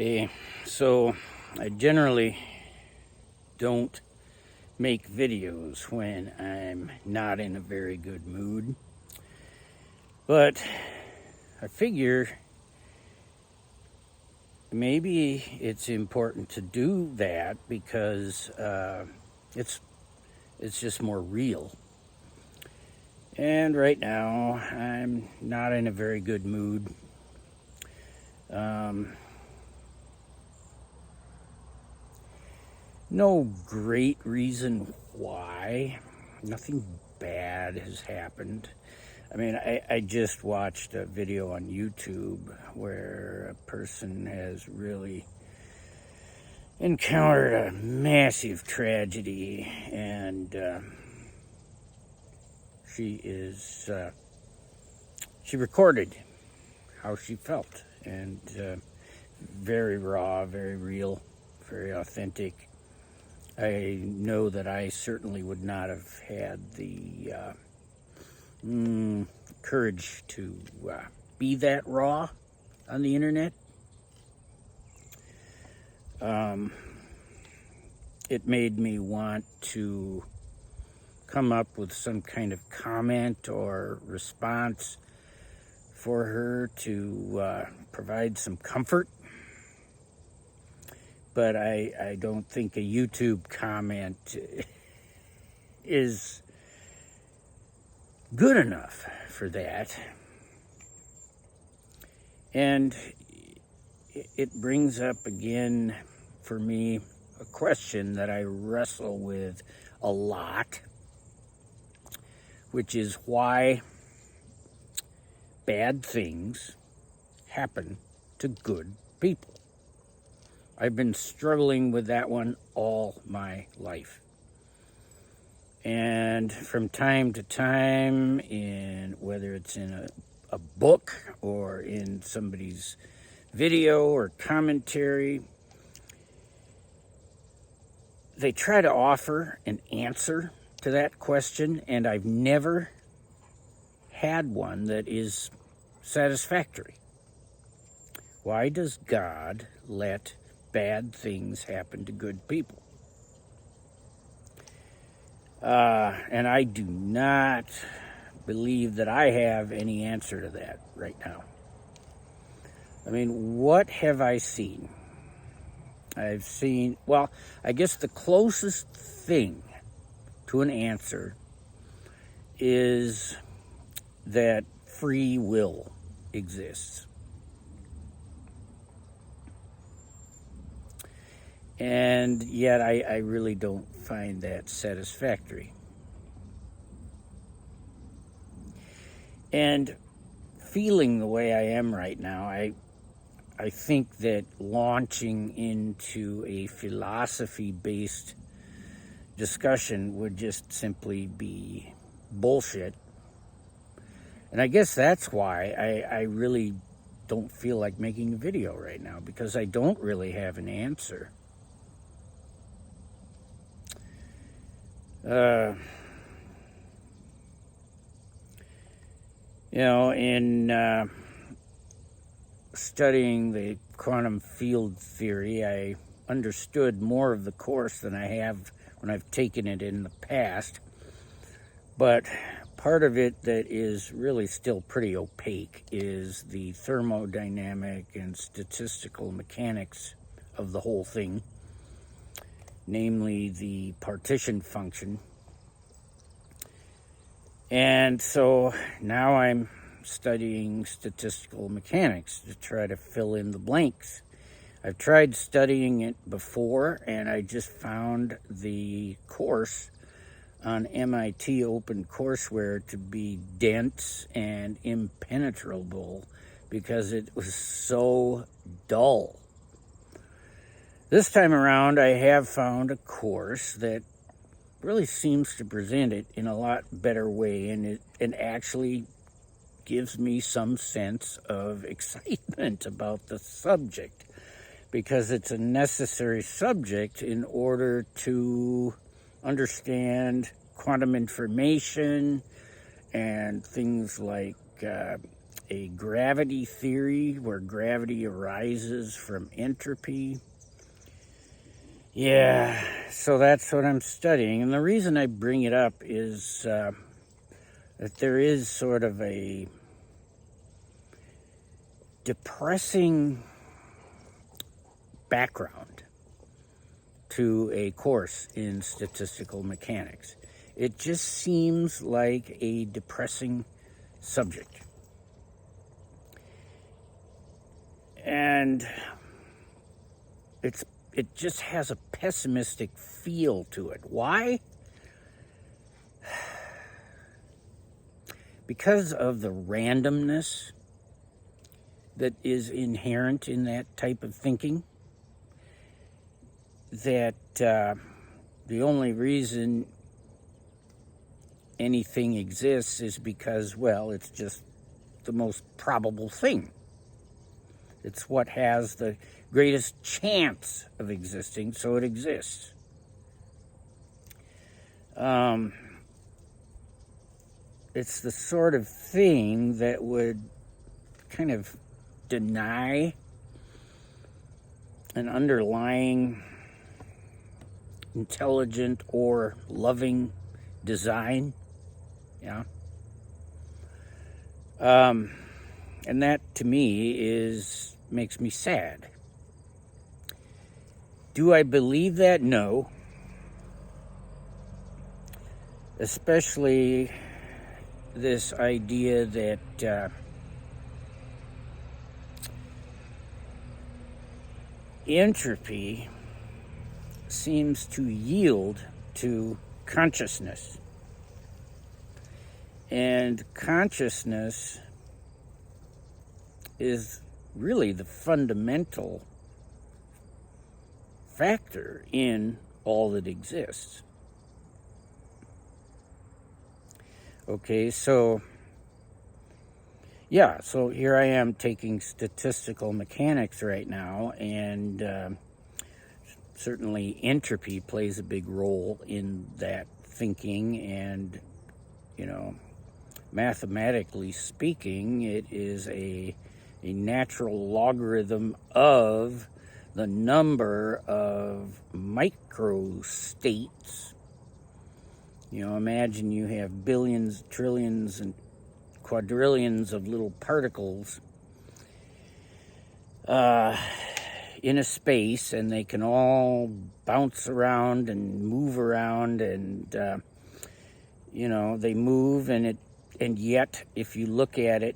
Okay, so I generally don't make videos when I'm not in a very good mood, but I figure maybe it's important to do that because it's just more real. And right now, I'm not in a very good mood. No great reason why. Nothing bad has happened. I mean, I just watched a video on YouTube where a person has really encountered a massive tragedy, and she recorded how she felt, and very raw, very real, very authentic. I know that I certainly would not have had the courage to be that raw on the internet. It made me want to come up with some kind of comment or response for her to provide some comfort. But I don't think a YouTube comment is good enough for that. And it brings up again for me a question that I wrestle with a lot, which is why bad things happen to good people. I've been struggling with that one all my life. And from time to time, whether it's in a book or in somebody's video or commentary, they try to offer an answer to that question, and I've never had one that is satisfactory. Why does God let bad things happen to good people? And I do not believe that I have any answer to that right now. I mean, what have I seen? I've seen, well, I guess the closest thing to an answer is that free will exists. And yet I really don't find that satisfactory. And feeling the way I am right now, I think that launching into a philosophy-based discussion would just simply be bullshit. And I guess that's why I really don't feel like making a video right now, because I don't really have an answer. In studying the quantum field theory, I understood more of the course than I have when I've taken it in the past. But part of it that is really still pretty opaque is the thermodynamic and statistical mechanics of the whole thing, namely the partition function. And so now I'm studying statistical mechanics to try to fill in the blanks. I've tried studying it before, and I just found the course on MIT OpenCourseWare to be dense and impenetrable because it was so dull. This time around, I have found a course that really seems to present it in a lot better way, and it actually gives me some sense of excitement about the subject, because it's a necessary subject in order to understand quantum information and things like a gravity theory where gravity arises from entropy. Yeah, so that's what I'm studying. And the reason I bring it up is that there is sort of a depressing background to a course in statistical mechanics. It just seems like a depressing subject. And it just has a pessimistic feel to it. Why? Because of the randomness that is inherent in that type of thinking, that the only reason anything exists is because, well, it's just the most probable thing. It's what has the greatest chance of existing, so it exists. It's the sort of thing that would kind of deny an underlying intelligent or loving design. Yeah. And that to me makes me sad. Do I believe that? No. Especially this idea that entropy seems to yield to consciousness. And consciousness is really the fundamental factor in all that exists. Okay, so here I am taking statistical mechanics right now, and certainly entropy plays a big role in that thinking, and, mathematically speaking, it is a natural logarithm of the number of microstates. Imagine you have billions, trillions, and quadrillions of little particles in a space, and they can all bounce around and move around, and they move, and yet if you look at it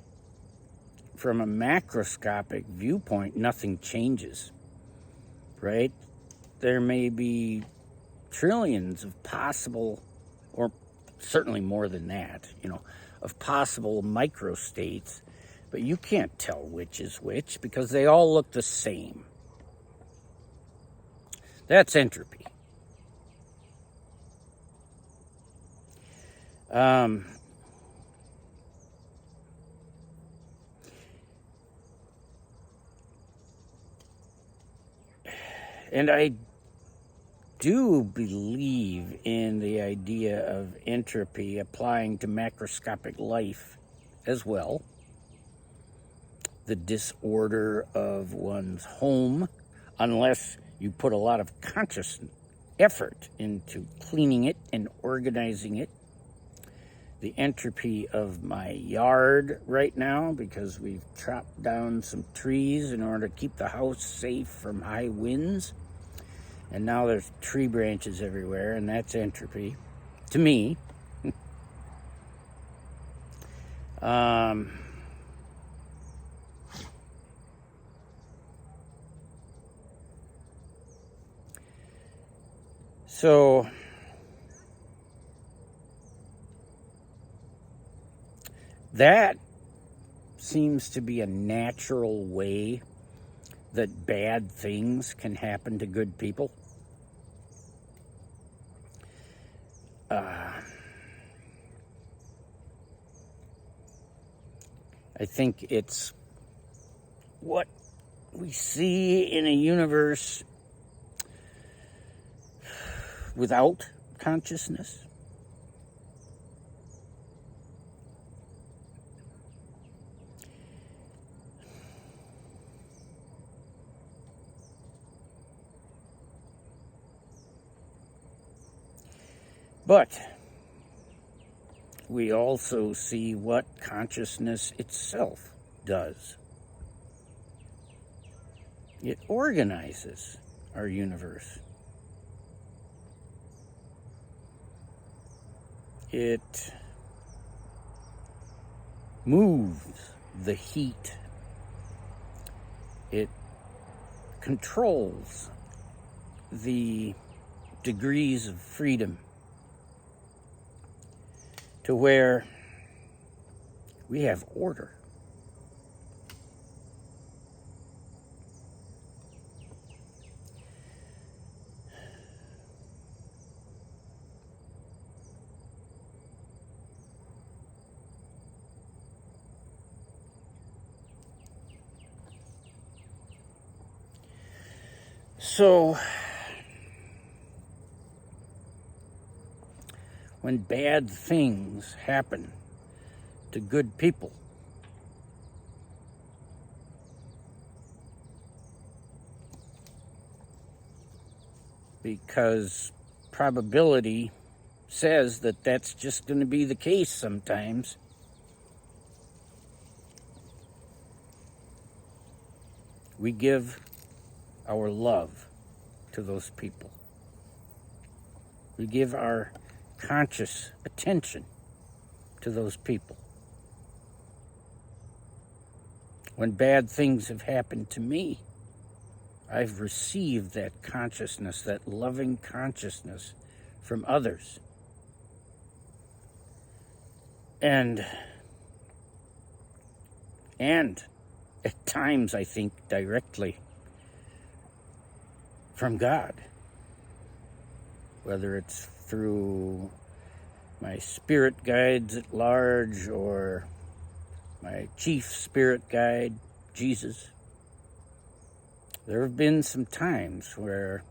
from a macroscopic viewpoint, nothing changes, right? There may be trillions of possible, or certainly more than that, of possible microstates, but you can't tell which is which because they all look the same. That's entropy. And I do believe in the idea of entropy applying to macroscopic life as well. The disorder of one's home, unless you put a lot of conscious effort into cleaning it and organizing it. The entropy of my yard right now, because we've chopped down some trees in order to keep the house safe from high winds. And now there's tree branches everywhere, and that's entropy to me. So that seems to be a natural way that bad things can happen to good people. I think it's what we see in a universe without consciousness. But we also see what consciousness itself does. It organizes our universe. It moves the heat. It controls the degrees of freedom to where we have order. So, when bad things happen to good people, because probability says that that's just going to be the case sometimes, we give our love to those people. We give our conscious attention to those people. When bad things have happened to me, I've received that consciousness, that loving consciousness from others. And at times, I think, directly from God. Whether it's through my spirit guides at large or my chief spirit guide, Jesus. There have been some times where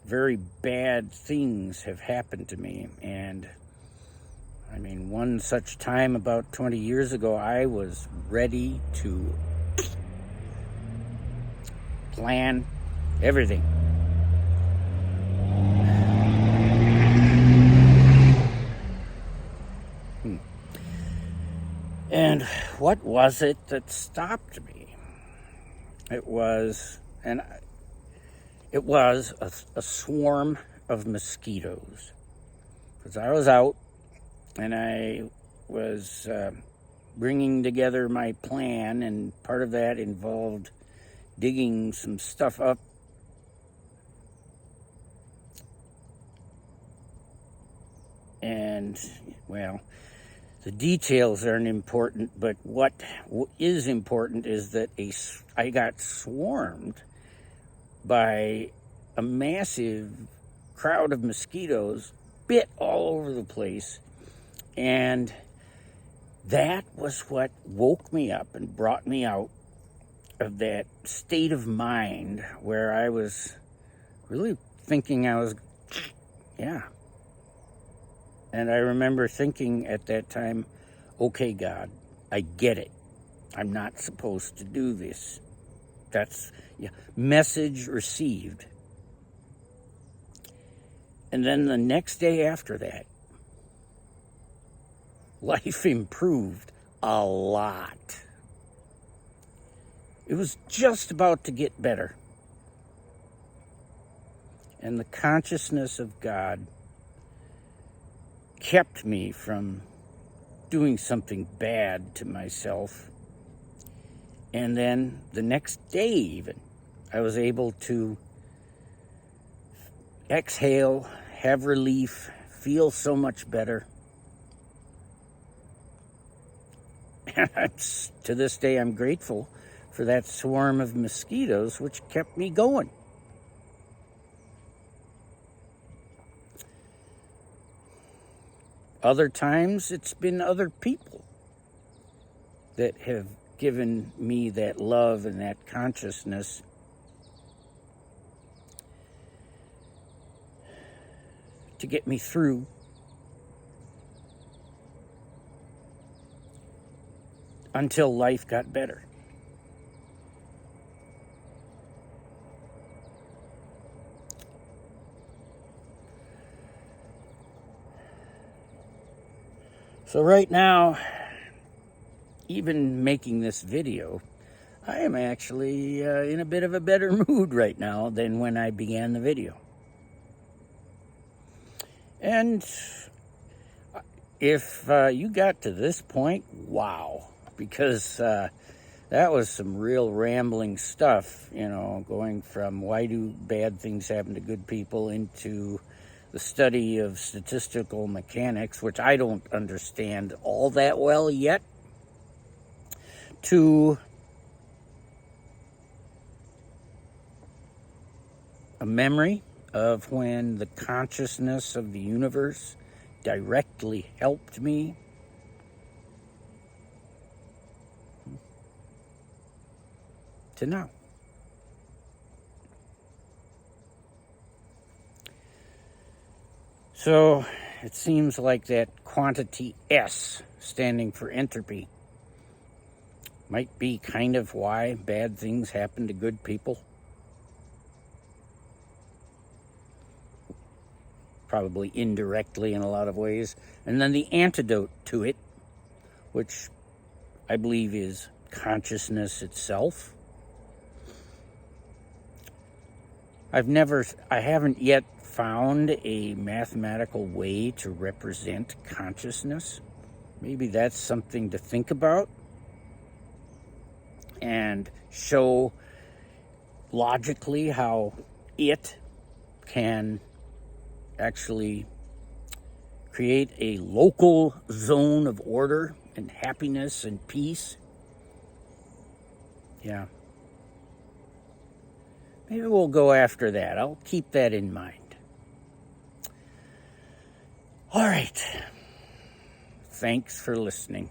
very bad things have happened to me. And I mean, one such time about 20 years ago, I was ready to plan everything. And what was it that stopped me? It was a swarm of mosquitoes. Because I was out and I was bringing together my plan, and part of that involved digging some stuff up. And, well, the details aren't important, but what is important is that I got swarmed by a massive crowd of mosquitoes, bit all over the place, and that was what woke me up and brought me out of that state of mind where I was really thinking yeah. And I remember thinking at that time, okay, God, I get it. I'm not supposed to do this. Message received. And then the next day after that, life improved a lot. It was just about to get better. And the consciousness of God kept me from doing something bad to myself. And then the next day even, I was able to exhale, have relief, feel so much better. And to this day, I'm grateful for that swarm of mosquitoes which kept me going. Other times, it's been other people that have given me that love and that consciousness. To get me through until life got better. So right now, even making this video, I am actually in a bit of a better mood right now than when I began the video. And if you got to this point, wow, because that was some real rambling stuff, going from why do bad things happen to good people into the study of statistical mechanics, which I don't understand all that well yet, to a memory of when the consciousness of the universe directly helped me, to now. So it seems like that quantity S, standing for entropy, might be kind of why bad things happen to good people. Probably indirectly in a lot of ways. And then the antidote to it, which I believe is consciousness itself. I haven't yet found a mathematical way to represent consciousness. Maybe that's something to think about and show logically how it can actually create a local zone of order and happiness and peace. Yeah. Maybe we'll go after that. I'll keep that in mind. All right. Thanks for listening.